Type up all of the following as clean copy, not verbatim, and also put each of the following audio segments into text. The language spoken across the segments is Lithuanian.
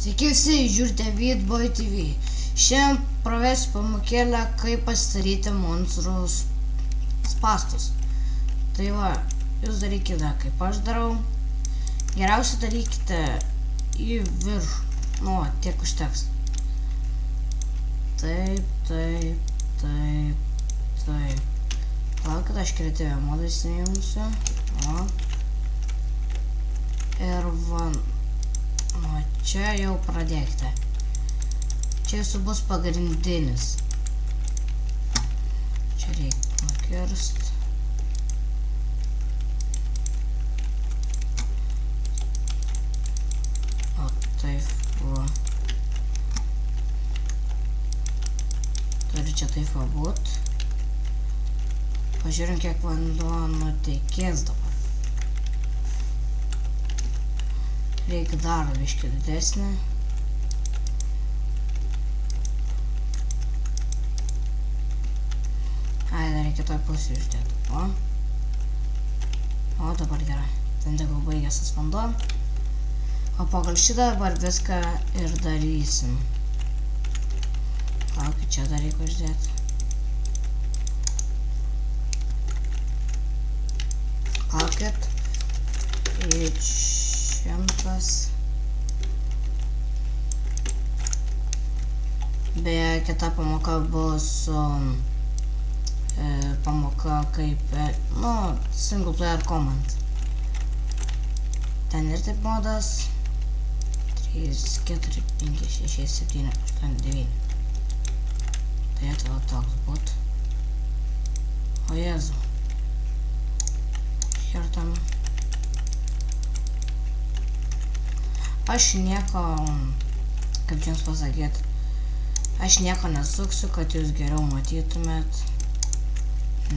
Sveiki visi, žiūrite Vidboy TV. Šiandien pravesiu pamokėlę, kaip pasidaryti monstrus spastus. Tai va, jūs darykite, kaip aš darau. Geriausia darykite į viršų. Nu, tiek užteks. Taip. Laukit, aš kreatyvę modą įsijungsiu. O. Ir va. Nu, čia jau pradėkite. Čia jūsų bus pagrindinis. Čia reikia nukirst. O taip, va. Turi čia taip va būt. Pažiūrim, kiek vanduo nutekės dabar. Reikia dar biškį didesnį. Ai, dar reikia toj pusį uždėti. O, dabar gerai. Ten tegul baigęs tas vanduo. O pagal šitą dabar viską ir darysim. Laukit, čia dar reikia uždėti. Laukit. Ir 100. Beje, kita pamoka bus pamoka kaip, nu, single player command. Ten ir taip modas 3, 4, 5, 6, 7, 8, 9. Tai atvėl toks būt. O Jėzu. Hirtam. Aš nieko, kaip jums pasakyt, aš nieko nesuksiu, kad jūs geriau matytumėt.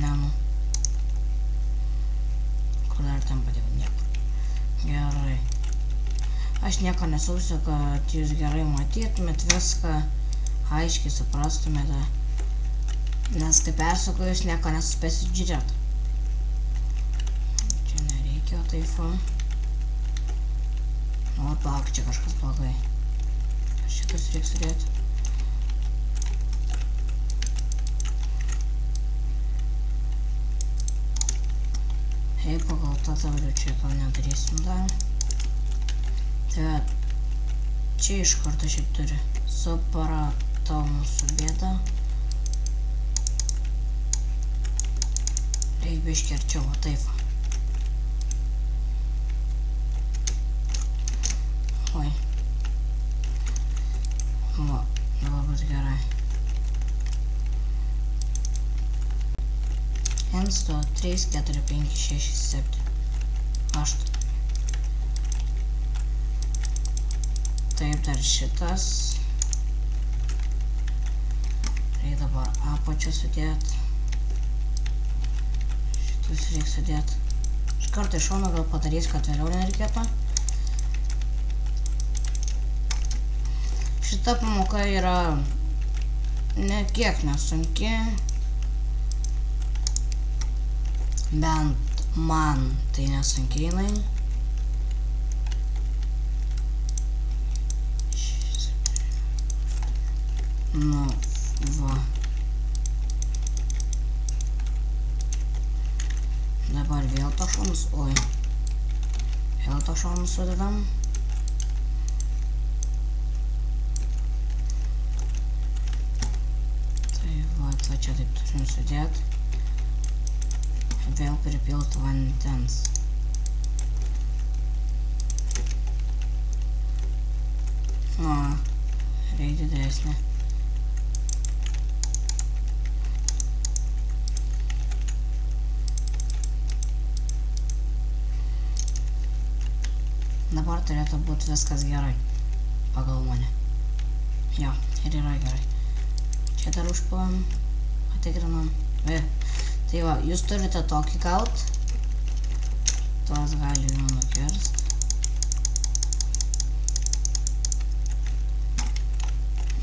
Nenu. Kur dar ten padėjau? Nieko. Gerai. Aš nieko nesuksiu, kad jūs gerai matytumėt viską, aiškiai suprastumėte. Nes kai persuku, jūs nieko nesuspėsit žiūrėt. Čia nereikia, taip. O, palauk, čia kažkas blogai. Ar šitas reikia sudėti? Hei, pagal tą tavariu čia gal nedarysim dar. Tai čia iš karto šiaip turi. Supratau mūsų bėdą. Reikia biškį arčiau, o taip. Oi. Va, dabar bus gerai. 1, 2, 3, 4, 5, 6, 7, 8. Taip, dar šitas. Reikia dabar apačią sudėti. Šitus reikia sudėti. Iš karto iš šono gal padarys, kad vėliau nereikėtų. Šita pamoka yra nekiek nesunki, bent man tai nesunkiai jinai. Nu, va. Dabar vėl to šonus, oi. Vėl to šonus sudedam. Va čia taip turim sudėti. Vėl pripilti vandens. O, reikia didesnė. Dabar turėtų būti viskas gerai. Pagal mane. Jo, ir yra gerai. Čia dar užpilam, patikrinam. Tai va, jūs turite tokį gaut. Tuos gali jau nukirst.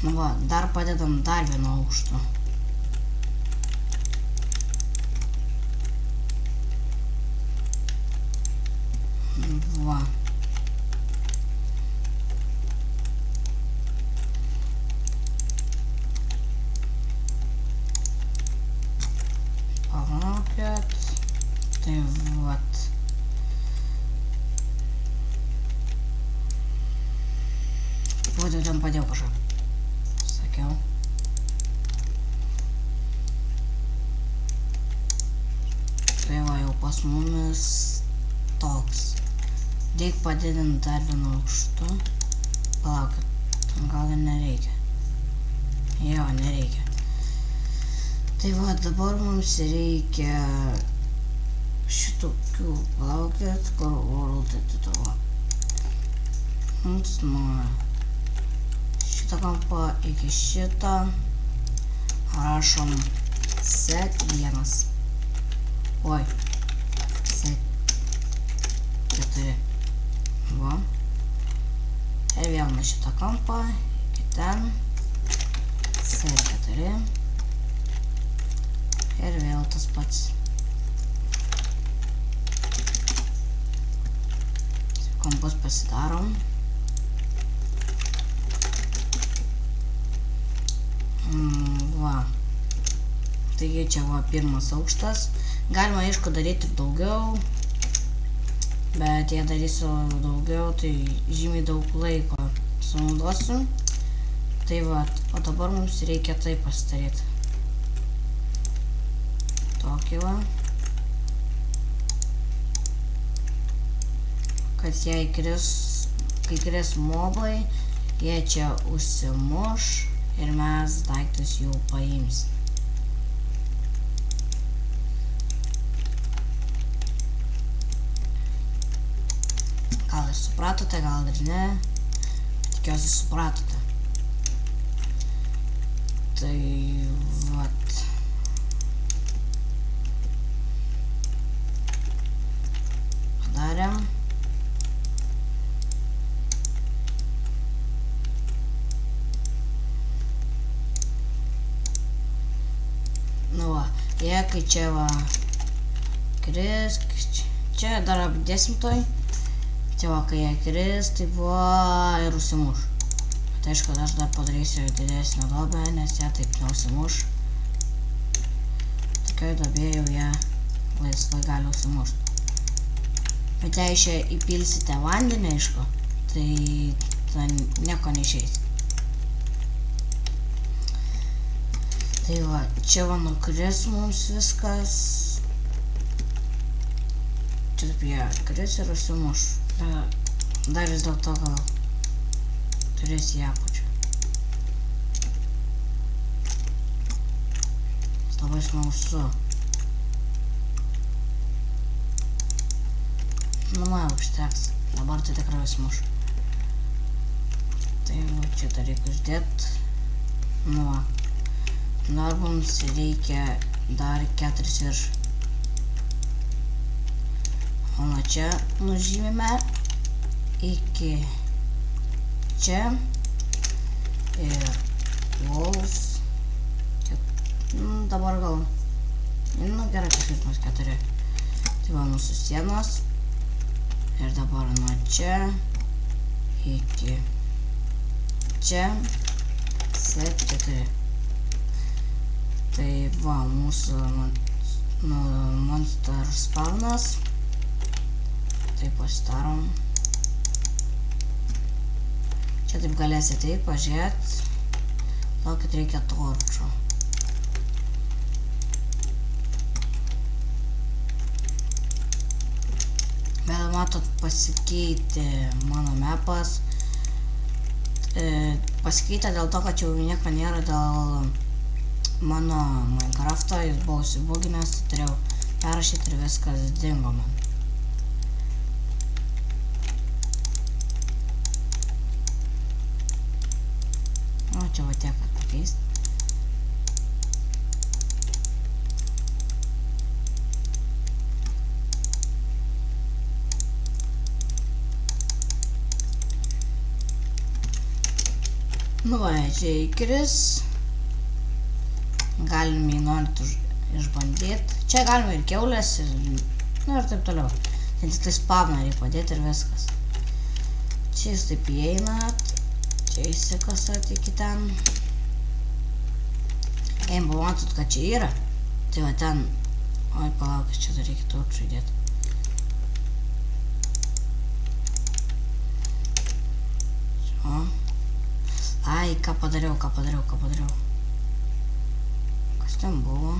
Nu va, dar padedam dar vieno aukšto. Va. žiūrėt. Tai vat. Vat jau ten padėjau kažką. Sakiau. Tai va, jau pas mumis toks. Reik padidinti dar vieną aukštą. Palaukit, gal ir nereikia. Jo, nereikia. Tai va, dabar mums reikia šitokių, palaukit, kur world atitavo. Mums nuo šito kampo iki šito rašom set1. Oi, set4. Va. Ir vėl nuo šito kampo iki ten. set4. Ir vėl tas pats. Kampus pasidarom. Va. Taigi čia va pirmas aukštas. Galima aišku daryti ir daugiau. Bet jei darysiu daugiau, tai žymiai daug laiko sunaudosiu. Tai va, o dabar mums reikia tai pasidaryti. Tokį va. Kad jei kai kris mobai, jie čia užsimuš ir mes daiktus jau paims. Gal ir supratote, gal ir ne. Tikiuosi supratote. Tai vat. Padarėm. Nu va, jie kai čia va kris, čia dar apdėsim toj. Čia va, kai jie kris, tai va ir užsimuš. Bet aišku, aš dar padarysiu didesnę duobę, nes jie taip neužsimuš. Tokioj duobėje jau jie laisvai gali užsimušti. Bet jei čia įpilsite vandenį, aišku, tai nieko neišeis. Tai va, čia va nukris mums viskas. Čia taip jie kris ir užsimuš. Dar vis dėlto gal turės į apačią. Labai smalsu. Nu, man užteks. Dabar tai tikrai užsimuš. Tai va, čia tą reikia uždėti. Nu, va. Dar mums reikia dar 4 virš. O nuo čia nužymime iki čia ir walls. Dabar gal, nu gerai, kažkaip mums 4. Tai va mūsų sienos. Ir dabar nuo čia iki čia set4. Tai va mūsų monster spawnas. Tai pasidarom. Čia taip galėsite taip pažiūrėti. Gal kad reikia torčio. Bet matot, pasikeitė mano mapas. Pasikeitė dėl to, kad jau nieko nėra dėl mano Minecraft'o. Jis buvo užsibuginęs, tai turėjau perrašyti ir viskas dingo man. O, čia va tiek, kad pakeist. Nu va, čia įkris. Galim jį norint išbandyti. Čia galima ir kiaulės, nu ir taip toliau. Ten tik tai spawną reikia padėti ir viskas. Čia jūs taip įeinat. Čia įsikasat iki ten. Jei pamatot, kad čia yra, tai va ten Oi, palaukit, čia dar reikia torčų įdėti. O. Ai, ką padariau. Kas ten buvo?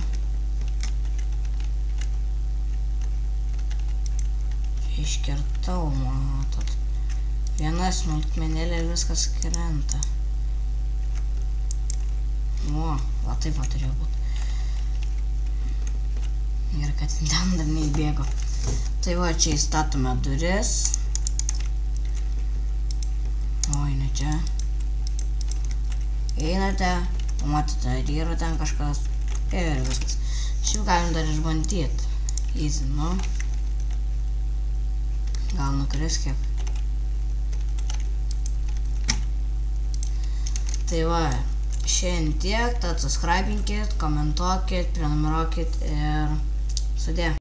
Čia iškertau, matot. Viena smulkmenėlė ir viskas krenta. O, va taip va turėjo būti. Ir kad ten dar neįbėgo. Tai va, čia įstatome duris. Oi, ne čia. Einate, pamatėte, ar yra ten kažkas. Ir viskas. Šiaip galim dar išbandyti. Easy, nu. Gal nukris kiek. Tai va, šiandien tiek, tad subscribinkit, komentuokit, prenumeruokit ir sudė.